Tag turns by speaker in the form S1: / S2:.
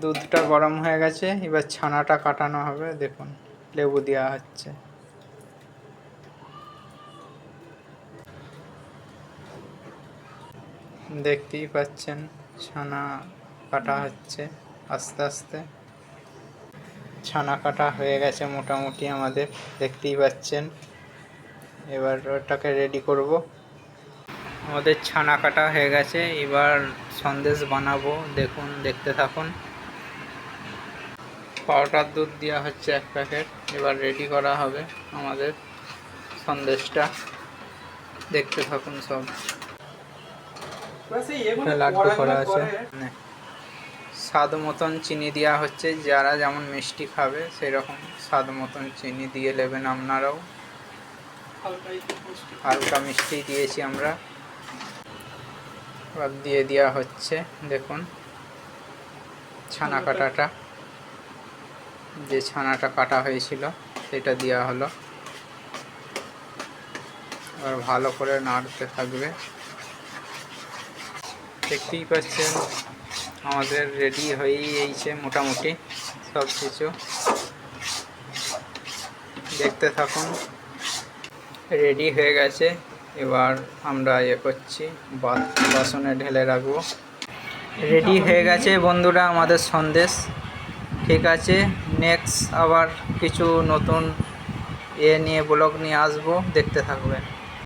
S1: দুধটা গরম হয়ে গেছে, এবার ছানাটা কাটানো হবে। দেখুন লেবু দেওয়া হচ্ছে। দেখতেই পাচ্ছেন ছানা কাটা হচ্ছে আস্তে আস্তে। ছানা কাটা হয়ে গেছে মোটামুটি আমাদের, দেখতেই পাচ্ছেন। এবার ওটাকে রেডি করব। আমাদের ছানা কাটা হয়ে গেছে, এবার সন্দেশ বানাবো। দেখুন, দেখতে থাকুন। পাউডার দুধ দেওয়া হচ্ছে 1 প্যাকেট। এবার রেডি করা হবে আমাদের সন্দেশটা, দেখতে থাকুন। সব লাড্ডু করা আছে। স্বাদ মতন চিনি দেওয়া হচ্ছে, যারা যেমন মিষ্টি খাবে সেই রকম স্বাদ মতন চিনি দিয়ে নেবেন আপনারাও। হালকা মিষ্টি দিয়েছি আমরা। এবার দিয়ে দেওয়া হচ্ছে, দেখুন ছানা কাটাটা, যে ছানাটা কাটা হয়েছিল সেটা দেওয়া হলো। এবার ভালো করে নাড়তে থাকবে। দেখতেই পাচ্ছেন আমাদের রেডি হয়েই গেছে মোটামুটি সব কিছু, দেখতে থাকুন। রেডি হয়ে গেছে, এবার আমরা করছি, বাসনে ঢেলে রাখবো। রেডি হয়ে গেছে বন্ধুরা আমাদের সন্দেশ। ঠিক আছে, নেক্সট আবার কিছু নতুন নিয়ে ব্লগ নিয়ে আসবো, দেখতে থাকবেন।